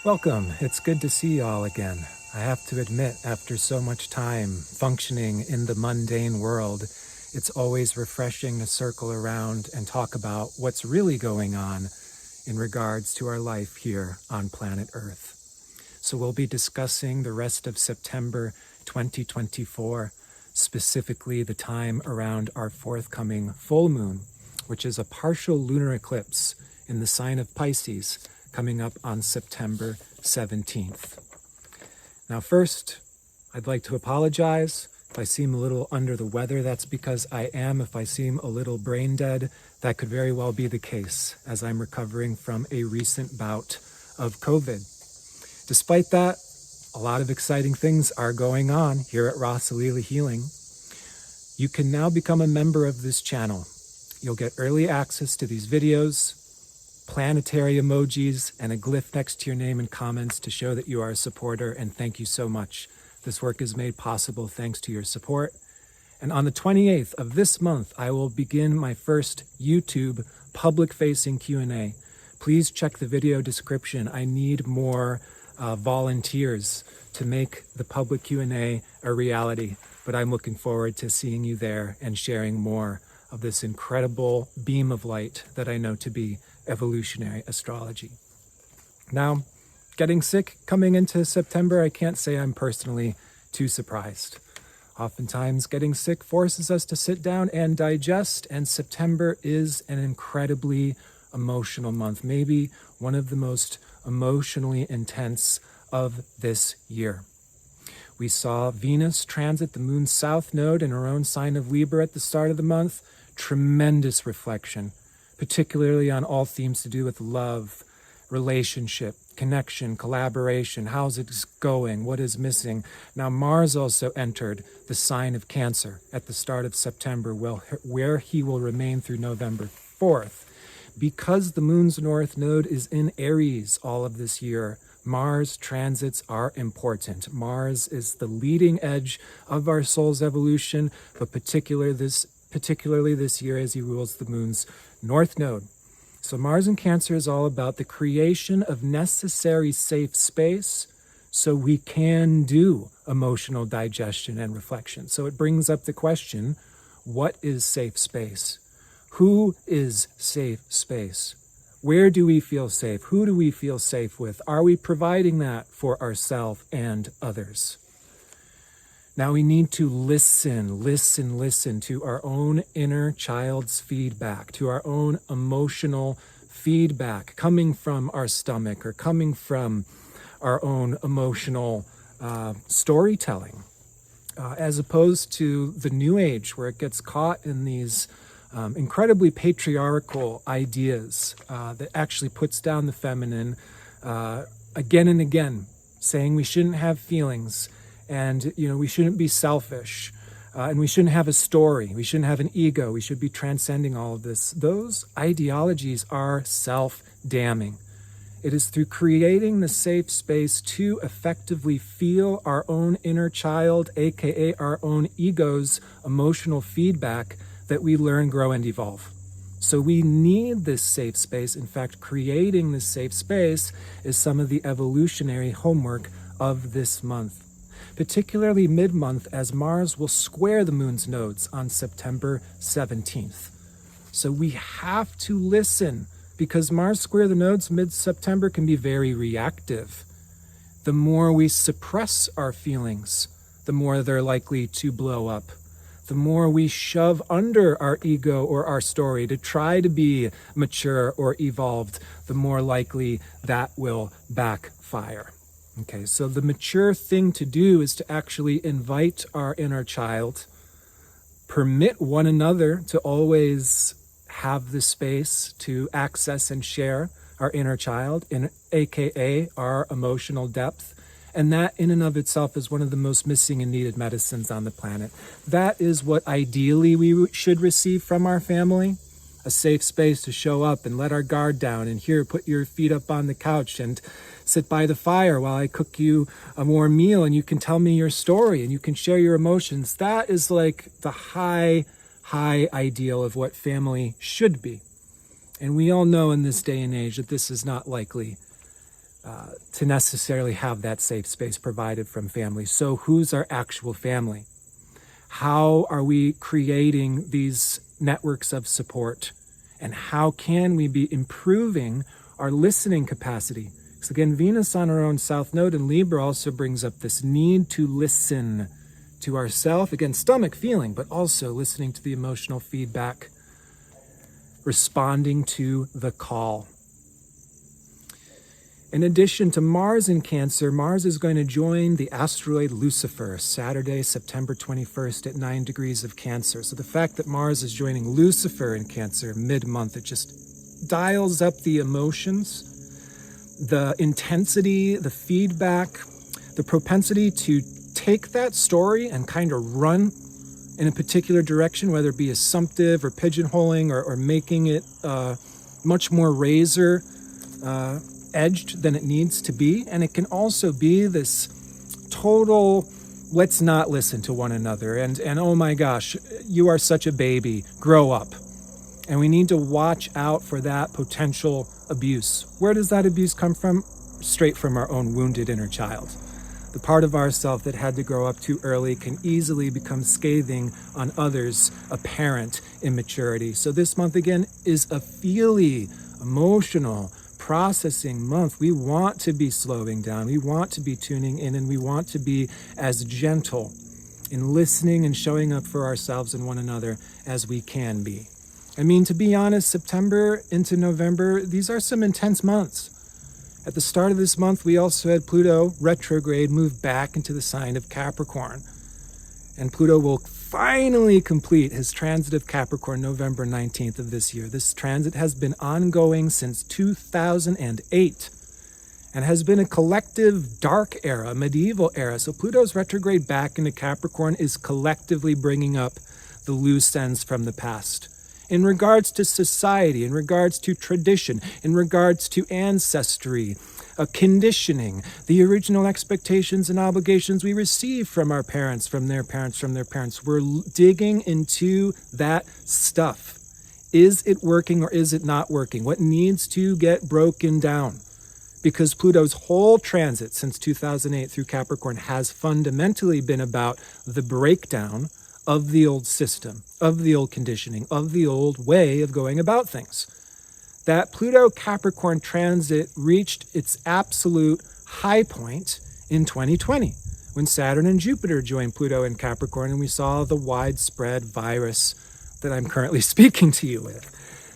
Welcome. It's good to see you all again. I have to admit, after so much time functioning in the mundane world, it's always refreshing to circle around and talk about what's really going on in regards to our life here on planet Earth. So we'll be discussing the rest of September 2024, specifically the time around our forthcoming full moon, which is a partial lunar eclipse in the sign of Pisces, coming up on September 17th. Now first, I'd like to apologize. If I seem a little under the weather, that's because I am. If I seem a little brain dead, that could very well be the case, as I'm recovering from a recent bout of COVID. Despite that, a lot of exciting things are going on here at Rasalila Healing. You can now become a member of this channel. You'll get early access to these videos, planetary emojis, and a glyph next to your name and comments to show that you are a supporter, and thank you so much. This work is made possible thanks to your support. And on the 28th of this month, I will begin my first YouTube public-facing Q&A. Please check the video description. I need more volunteers to make the public Q&A a reality, but I'm looking forward to seeing you there and sharing more of this incredible beam of light that I know to be evolutionary astrology. Now, getting sick coming into September, I can't say I'm personally too surprised. Oftentimes, getting sick forces us to sit down and digest, and September is an incredibly emotional month, maybe one of the most emotionally intense of this year. We saw Venus transit the moon's south node in her own sign of Libra at the start of the month. Tremendous reflection, particularly on all themes to do with love, relationship, connection, collaboration, how's it going, what is missing. Now Mars also entered the sign of Cancer at the start of September, where he will remain through November 4th. Because the moon's north node is in Aries all of this year, Mars transits are important. Mars is the leading edge of our soul's evolution, but particularly this year as he rules the moon's north node. So Mars in Cancer is all about the creation of necessary safe space so we can do emotional digestion and reflection. So it brings up the question, what is safe space? Who is safe space? Where do we feel safe? Who do we feel safe with? Are we providing that for ourselves and others? Now we need to listen to our own inner child's feedback, to our own emotional feedback coming from our stomach or coming from our own emotional storytelling, as opposed to the New Age, where it gets caught in these incredibly patriarchal ideas that actually puts down the feminine again and again, saying we shouldn't have feelings, and we shouldn't be selfish, and we shouldn't have a story, we shouldn't have an ego, we should be transcending all of this. Those ideologies are self-damning. It is through creating the safe space to effectively feel our own inner child, aka our own ego's emotional feedback, that we learn, grow, and evolve. So we need this safe space. In fact, creating this safe space is some of the evolutionary homework of this month, particularly mid-month, as Mars will square the moon's nodes on September 17th. So we have to listen, because Mars square the nodes mid-September can be very reactive. The more we suppress our feelings, the more they're likely to blow up. The more we shove under our ego or our story to try to be mature or evolved, the more likely that will backfire. Okay, so the mature thing to do is to actually invite our inner child, permit one another to always have the space to access and share our inner child, aka our emotional depth. And that in and of itself is one of the most missing and needed medicines on the planet. That is what ideally we should receive from our family. A safe space to show up and let our guard down, and here, put your feet up on the couch and sit by the fire while I cook you a warm meal, and you can tell me your story and you can share your emotions. That is like the high ideal of what family should be. And we all know in this day and age that this is not likely to necessarily have that safe space provided from family. So who's our actual family? How are we creating these networks of support? And how can we be improving our listening capacity? Because again, Venus on our own South Node in Libra also brings up this need to listen to ourself. Again, stomach feeling, but also listening to the emotional feedback, responding to the call. In addition to Mars in Cancer, Mars is going to join the asteroid Lucifer Saturday, September 21st at 9 degrees of Cancer. So the fact that Mars is joining Lucifer in Cancer mid-month, it just dials up the emotions, the intensity, the feedback, the propensity to take that story and kind of run in a particular direction, whether it be assumptive or pigeonholing or making it much more razor edged than it needs to be. And it can also be this total, let's not listen to one another. And oh my gosh, you are such a baby, grow up. And we need to watch out for that potential abuse. Where does that abuse come from? Straight from our own wounded inner child. The part of ourself that had to grow up too early can easily become scathing on others' apparent immaturity. So this month again is a feely, emotional, processing month. We want to be slowing down. We want to be tuning in, and we want to be as gentle in listening and showing up for ourselves and one another as we can be. I mean, to be honest, September into November, these are some intense months. At the start of this month, we also had Pluto retrograde move back into the sign of Capricorn. And Pluto will finally complete his transit of Capricorn November 19th of this year. This transit has been ongoing since 2008 and has been a collective dark era, medieval era. So Pluto's retrograde back into Capricorn is collectively bringing up the loose ends from the past. In regards to society, in regards to tradition, in regards to ancestry, conditioning, the original expectations and obligations we receive from our parents, from their parents, from their parents. We're digging into that stuff. Is it working or is it not working? What needs to get broken down? Because Pluto's whole transit since 2008 through Capricorn has fundamentally been about the breakdown of the old system, of the old conditioning, of the old way of going about things. That Pluto-Capricorn transit reached its absolute high point in 2020, when Saturn and Jupiter joined Pluto in Capricorn, and we saw the widespread virus that I'm currently speaking to you with.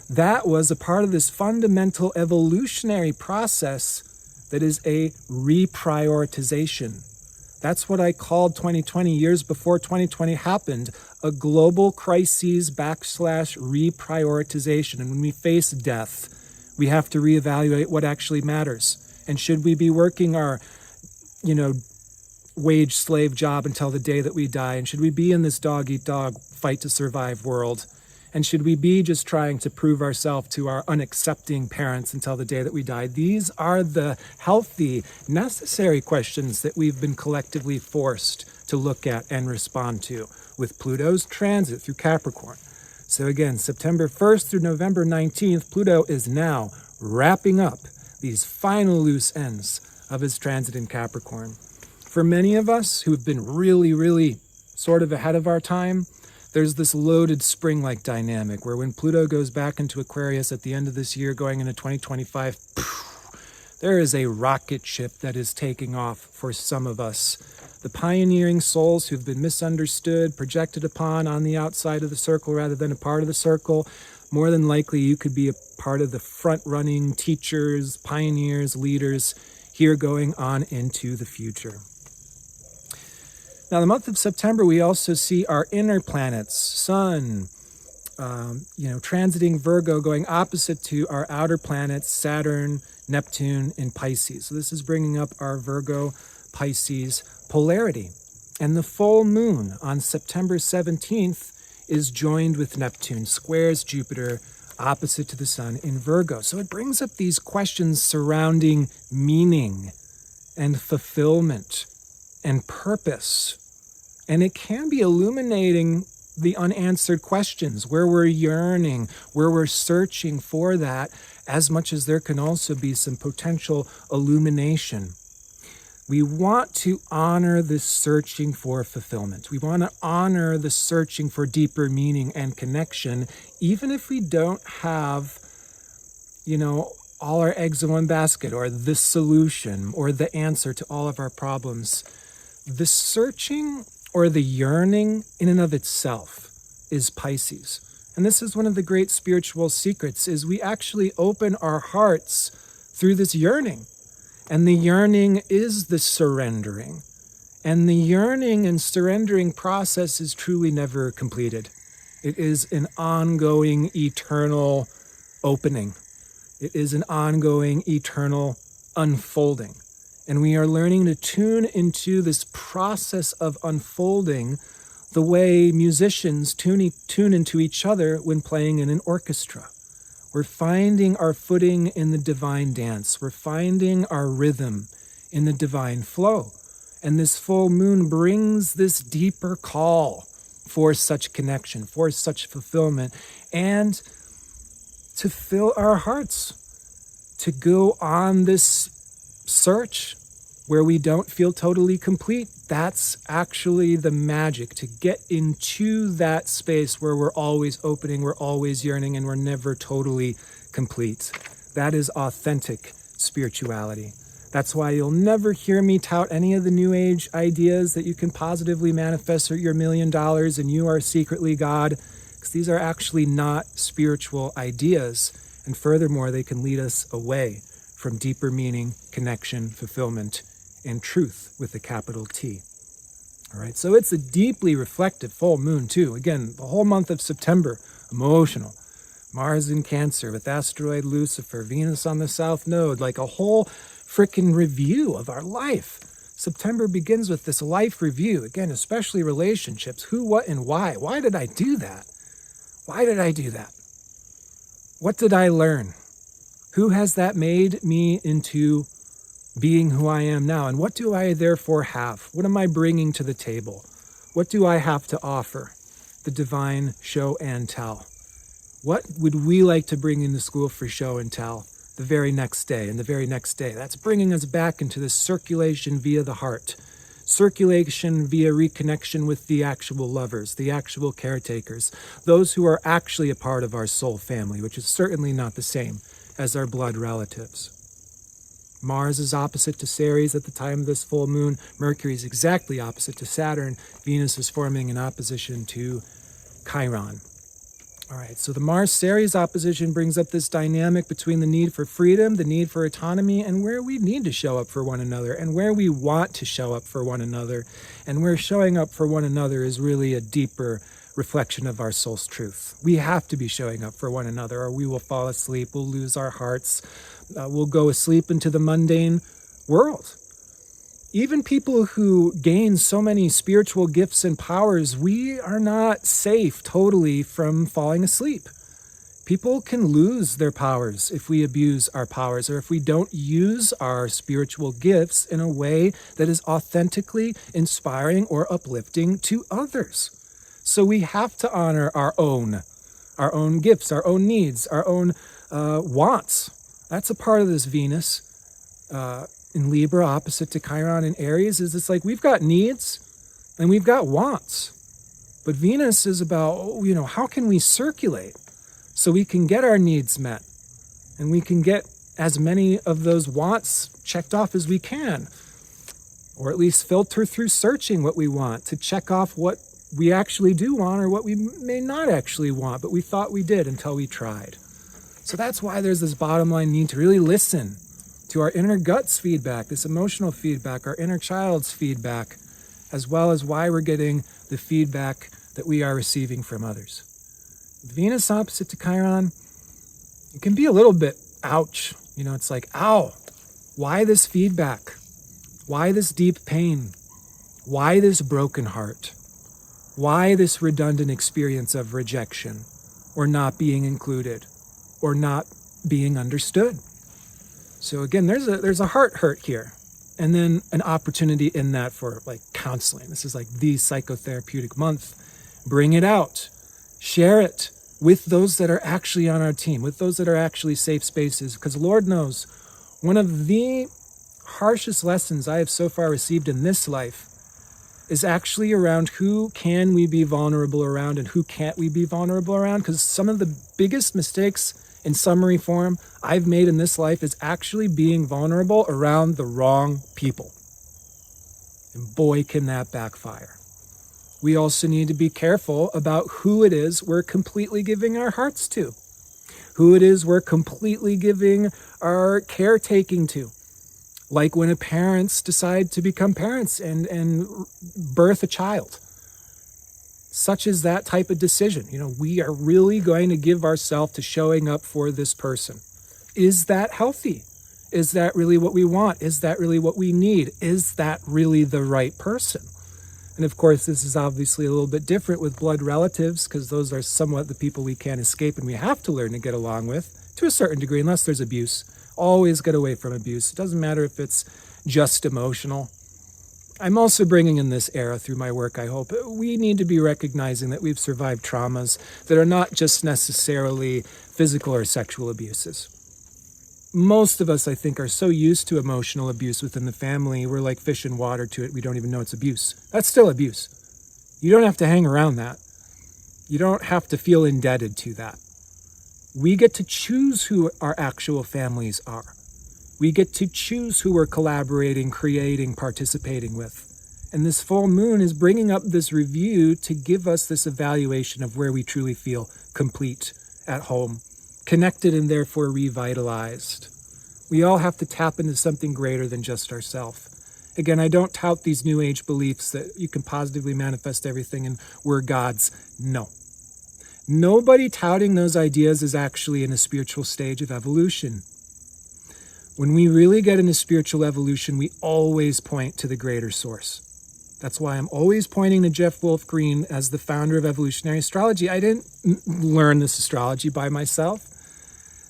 That was a part of this fundamental evolutionary process that is a reprioritization. That's what I called 2020, years before 2020 happened, a global crises / reprioritization. And when we face death, we have to reevaluate what actually matters. And should we be working our, wage slave job until the day that we die? And should we be in this dog-eat-dog fight to survive world? And should we be just trying to prove ourselves to our unaccepting parents until the day that we die? These are the healthy, necessary questions that we've been collectively forced to look at and respond to with Pluto's transit through Capricorn. So again, September 1st through November 19th, Pluto is now wrapping up these final loose ends of his transit in Capricorn. For many of us who have been really, really sort of ahead of our time, there's this loaded spring-like dynamic where when Pluto goes back into Aquarius at the end of this year, going into 2025, there is a rocket ship that is taking off for some of us. The pioneering souls who've been misunderstood, projected upon on the outside of the circle rather than a part of the circle. More than likely, you could be a part of the front-running teachers, pioneers, leaders here going on into the future. Now, the month of September, we also see our inner planets, Sun, transiting Virgo, going opposite to our outer planets, Saturn, Neptune, and Pisces. So this is bringing up our Virgo-Pisces polarity. And the full moon on September 17th is joined with Neptune, squares Jupiter, opposite to the Sun in Virgo. So it brings up these questions surrounding meaning and fulfillment and purpose. And it can be illuminating the unanswered questions, where we're yearning, where we're searching for that, as much as there can also be some potential illumination. We want to honor this searching for fulfillment. We want to honor the searching for deeper meaning and connection, even if we don't have, all our eggs in one basket, or the solution, or the answer to all of our problems. The searching or the yearning in and of itself is Pisces. And this is one of the great spiritual secrets, is we actually open our hearts through this yearning. And the yearning is the surrendering. And the yearning and surrendering process is truly never completed. It is an ongoing, eternal opening. It is an ongoing, eternal unfolding. And we are learning to tune into this process of unfolding the way musicians tune into each other when playing in an orchestra. We're finding our footing in the divine dance. We're finding our rhythm in the divine flow. And this full moon brings this deeper call for such connection, for such fulfillment, and to fill our hearts, to go on this search where we don't feel totally complete. That's actually the magic, to get into that space where we're always opening, we're always yearning, and we're never totally complete. That is authentic spirituality. That's why you'll never hear me tout any of the New Age ideas that you can positively manifest your $1 million and you are secretly God, because these are actually not spiritual ideas. And furthermore, they can lead us away from deeper meaning, connection, fulfillment, and truth with a capital T. All right, so it's a deeply reflective full moon too. Again, the whole month of September, emotional. Mars in Cancer with asteroid Lucifer, Venus on the South Node, like a whole freaking review of our life. September begins with this life review, again, especially relationships. Who, what, and why? Why did I do that? Why did I do that? What did I learn? Who has that made me into being who I am now? And what do I therefore have? What am I bringing to the table? What do I have to offer? The divine show and tell. What would we like to bring into school for show and tell the very next day and the very next day? That's bringing us back into this circulation via the heart. Circulation via reconnection with the actual lovers, the actual caretakers, those who are actually a part of our soul family, which is certainly not the same as our blood relatives. Mars is opposite to Ceres at the time of this full moon. Mercury is exactly opposite to Saturn. Venus is forming an opposition to Chiron. All right, so the Mars-Ceres opposition brings up this dynamic between the need for freedom, the need for autonomy, and where we need to show up for one another, and where we want to show up for one another, and where showing up for one another is really a deeper reflection of our soul's truth. We have to be showing up for one another, or we will fall asleep, we'll lose our hearts, we'll go asleep into the mundane world. Even people who gain so many spiritual gifts and powers, we are not safe totally from falling asleep. People can lose their powers if we abuse our powers, or if we don't use our spiritual gifts in a way that is authentically inspiring or uplifting to others. So we have to honor our own gifts, our own needs, our own wants. That's a part of this Venus in Libra, opposite to Chiron in Aries, is it's like we've got needs and we've got wants. But Venus is about, how can we circulate so we can get our needs met and we can get as many of those wants checked off as we can, or at least filter through searching what we want to check off what we actually do want or what we may not actually want, but we thought we did until we tried. So that's why there's this bottom line need to really listen to our inner gut's feedback, this emotional feedback, our inner child's feedback, as well as why we're getting the feedback that we are receiving from others. Venus opposite to Chiron, it can be a little bit ouch. It's like, ow, why this feedback? Why this deep pain? Why this broken heart? Why this redundant experience of rejection, or not being included, or not being understood? So again, there's a heart hurt here, and then an opportunity in that for counseling. This is the psychotherapeutic month. Bring it out, share it, with those that are actually on our team, with those that are actually safe spaces. Because Lord knows, one of the harshest lessons I have so far received in this life is actually around who can we be vulnerable around and who can't we be vulnerable around. Because some of the biggest mistakes, in summary form, I've made in this life is actually being vulnerable around the wrong people. And boy, can that backfire. We also need to be careful about who it is we're completely giving our hearts to, who it is we're completely giving our caretaking to. Like when parents decide to become parents and birth a child. Such is that type of decision. We are really going to give ourselves to showing up for this person. Is that healthy? Is that really what we want? Is that really what we need? Is that really the right person? And of course, this is obviously a little bit different with blood relatives, because those are somewhat the people we can't escape and we have to learn to get along with to a certain degree, unless there's abuse. Always get away from abuse. It doesn't matter if it's just emotional. I'm also bringing in this era through my work, I hope. We need to be recognizing that we've survived traumas that are not just necessarily physical or sexual abuses. Most of us, I think, are so used to emotional abuse within the family, we're like fish in water to it. We don't even know it's abuse. That's still abuse. You don't have to hang around that. You don't have to feel indebted to that. We get to choose who our actual families are. We get to choose who we're collaborating, creating, participating with. And this full moon is bringing up this review to give us this evaluation of where we truly feel complete, at home, connected and therefore revitalized. We all have to tap into something greater than just ourselves. Again, I don't tout these New Age beliefs that you can positively manifest everything and we're gods. No. Nobody touting those ideas is actually in a spiritual stage of evolution. When we really get into spiritual evolution, we always point to the greater source. That's why I'm always pointing to Jeff Wolf Green as the founder of evolutionary astrology. I didn't learn this astrology by myself.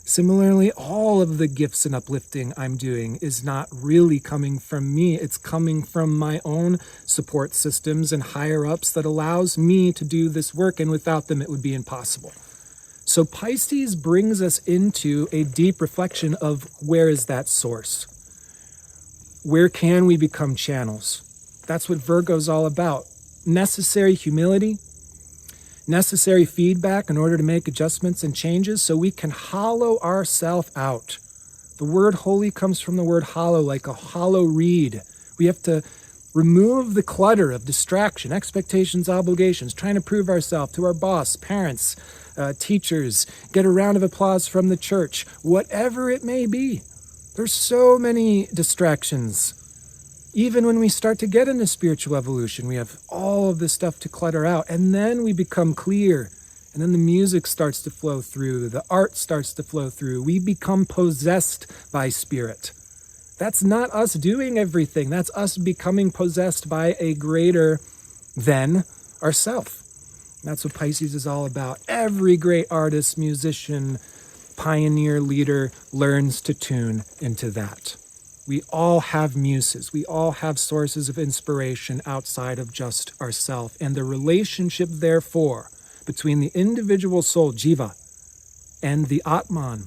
Similarly, all of the gifts and uplifting I'm doing is not really coming from me. It's coming from my own support systems and higher ups that allows me to do this work, and without them it would be impossible. So Pisces brings us into a deep reflection of where is that source? Where can we become channels? That's what Virgo's all about. Necessary humility, necessary feedback in order to make adjustments and changes so we can hollow ourselves out. The word holy comes from the word hollow, like a hollow reed. We have to remove the clutter of distraction, expectations, obligations, trying to prove ourselves to our boss, parents, teachers, get a round of applause from the church, whatever it may be. There's so many distractions. Even when we start to get into spiritual evolution, we have all of this stuff to clutter out, and then we become clear, and then the music starts to flow through, the art starts to flow through. We become possessed by spirit. That's not us doing everything. That's us becoming possessed by a greater than ourself. That's what Pisces is all about. Every great artist, musician, pioneer, leader learns to tune into that. We all have muses. We all have sources of inspiration outside of just ourselves. And the relationship, therefore, between the individual soul, Jiva, and the Atman,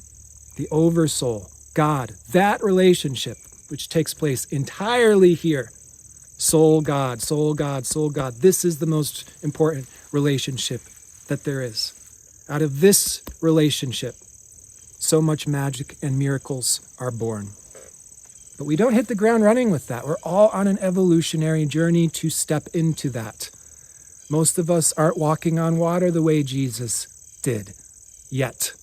the oversoul, God, that relationship, which takes place entirely here, soul, God, soul, God, soul, God. This is the most important relationship that there is. Out of this relationship, so much magic and miracles are born. But we don't hit the ground running with that. We're all on an evolutionary journey to step into that. Most of us aren't walking on water the way Jesus did yet.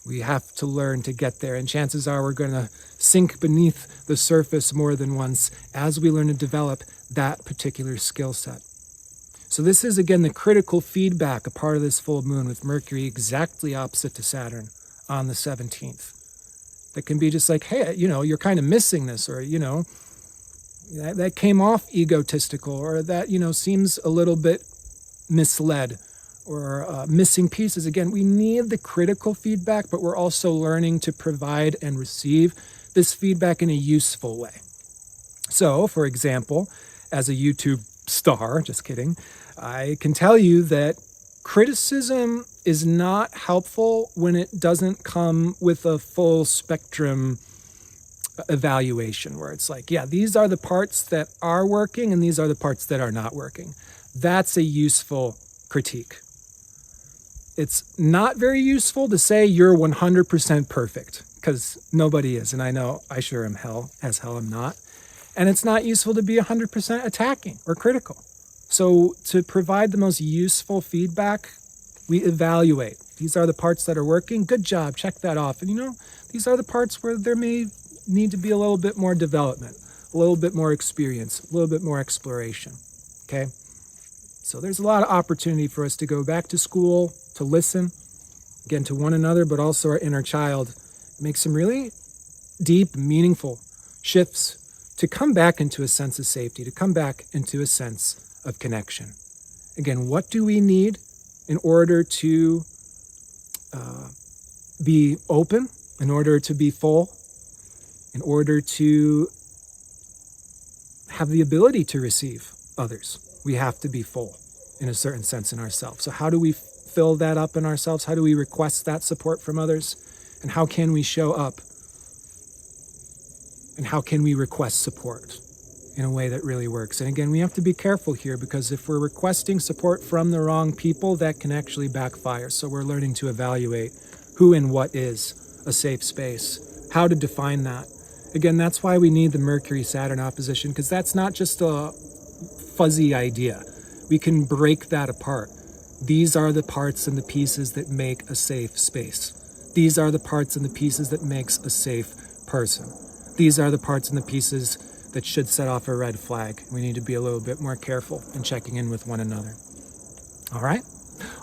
We have to learn to get there, and chances are we're going to sink beneath the surface more than once as we learn to develop that particular skill set. So this is, again, the critical feedback, a part of this full moon with Mercury exactly opposite to Saturn on the 17th. That can be just like, hey, you're kind of missing this, or, that came off egotistical, or that, seems a little bit misled, or missing pieces. Again, we need the critical feedback, but we're also learning to provide and receive this feedback in a useful way. So, for example, as a YouTube star, just kidding, I can tell you that criticism is not helpful when it doesn't come with a full spectrum evaluation where it's like, yeah, these are the parts that are working and these are the parts that are not working. That's a useful critique. It's not very useful to say you're 100% perfect, because nobody is, and I know I sure am hell I'm not. And it's not useful to be 100% attacking or critical. So to provide the most useful feedback, we evaluate. These are the parts that are working. Good job, check that off. And these are the parts where there may need to be a little bit more development, a little bit more experience, a little bit more exploration, okay? So there's a lot of opportunity for us to go back to school, to listen, again, to one another, but also our inner child, make some really deep, meaningful shifts to come back into a sense of safety, to come back into a sense of connection. Again, what do we need in order to be open, in order to be full, in order to have the ability to receive others? We have to be full in a certain sense in ourselves. So how do we fill that up in ourselves? How do we request that support from others? And how can we show up? And how can we request support in a way that really works? And again, we have to be careful here, because if we're requesting support from the wrong people, that can actually backfire. So we're learning to evaluate who and what is a safe space, how to define that. Again, that's why we need the Mercury-Saturn opposition, because that's not just a fuzzy idea. We can break that apart. These are the parts and the pieces that make a safe space. These are the parts and the pieces that makes a safe person. These are the parts and the pieces that should set off a red flag. We need to be a little bit more careful in checking in with one another. All right?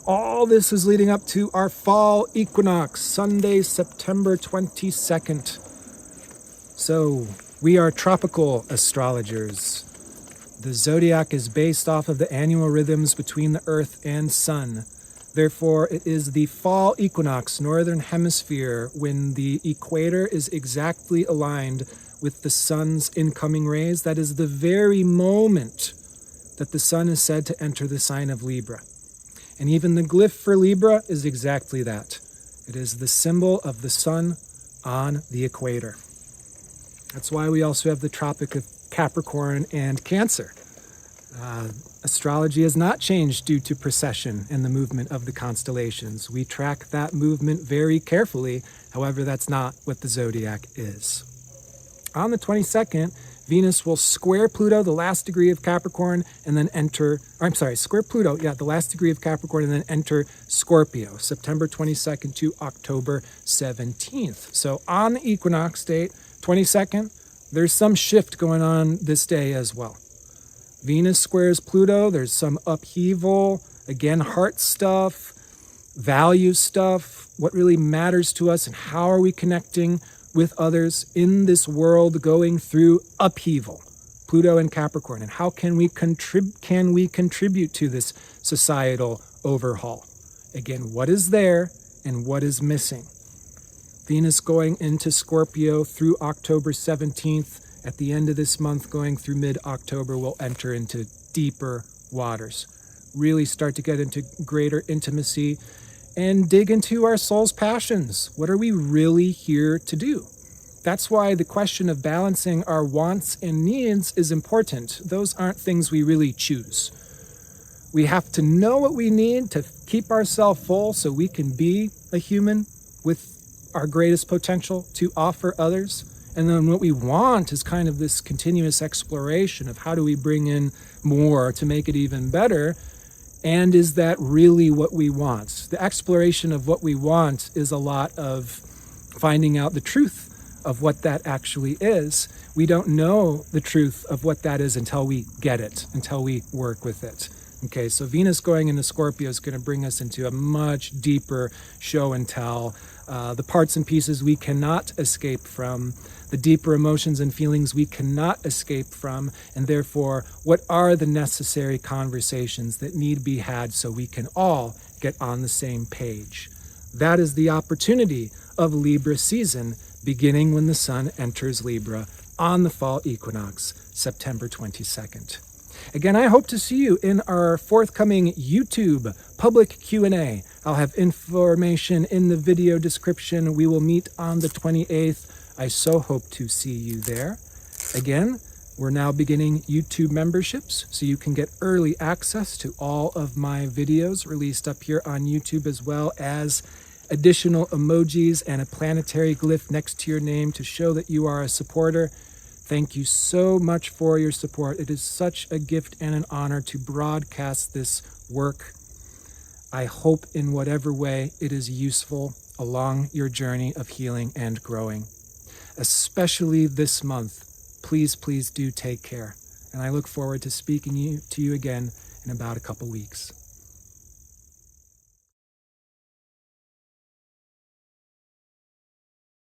All this is leading up to our fall equinox, Sunday, September 22nd. So we are tropical astrologers. The zodiac is based off of the annual rhythms between the earth and sun. Therefore, it is the fall equinox, northern hemisphere, when the equator is exactly aligned with the sun's incoming rays. That is the very moment that the sun is said to enter the sign of Libra. And even the glyph for Libra is exactly that. It is the symbol of the sun on the equator. That's why we also have the Tropic of Capricorn and Cancer. Astrology has not changed due to precession and the movement of the constellations. We track that movement very carefully. However, that's not what the zodiac is. On the 22nd, Venus will square Pluto, the last degree of Capricorn, and then square Pluto, the last degree of Capricorn, and then enter Scorpio, September 22nd to October 17th. So on the equinox date, 22nd, there's some shift going on this day as well. Venus squares Pluto, there's some upheaval, again, heart stuff, value stuff, what really matters to us, and how are we connecting with others in this world going through upheaval, Pluto and Capricorn, and how can we contribute to this societal overhaul? Again, what is there and what is missing? Venus going into Scorpio through October 17th. At the end of this month, going through mid-October, we'll enter into deeper waters, really start to get into greater intimacy and dig into our soul's passions. What are we really here to do? That's why the question of balancing our wants and needs is important. Those aren't things we really choose. We have to know what we need to keep ourselves full so we can be a human with our greatest potential to offer others. And then what we want is kind of this continuous exploration of how do we bring in more to make it even better. And is that really what we want? The exploration of what we want is a lot of finding out the truth of what that actually is. We don't know the truth of what that is until we get it, until we work with it. Okay, so Venus going into Scorpio is going to bring us into a much deeper show and tell. The parts and pieces we cannot escape from, the deeper emotions and feelings we cannot escape from, and therefore, what are the necessary conversations that need to be had so we can all get on the same page? That is the opportunity of Libra season, beginning when the sun enters Libra on the fall equinox, September 22nd. Again, I hope to see you in our forthcoming YouTube public Q&A I'll have information in the video description. We will meet on the 28th. I so hope to see you there. Again, we're now beginning YouTube memberships, so you can get early access to all of my videos released up here on YouTube, as well as additional emojis and a planetary glyph next to your name to show that you are a supporter. Thank you so much for your support. It is such a gift and an honor to broadcast this work. I hope in whatever way it is useful along your journey of healing and growing. Especially this month, please do take care. And I look forward to speaking to you again in about a couple weeks.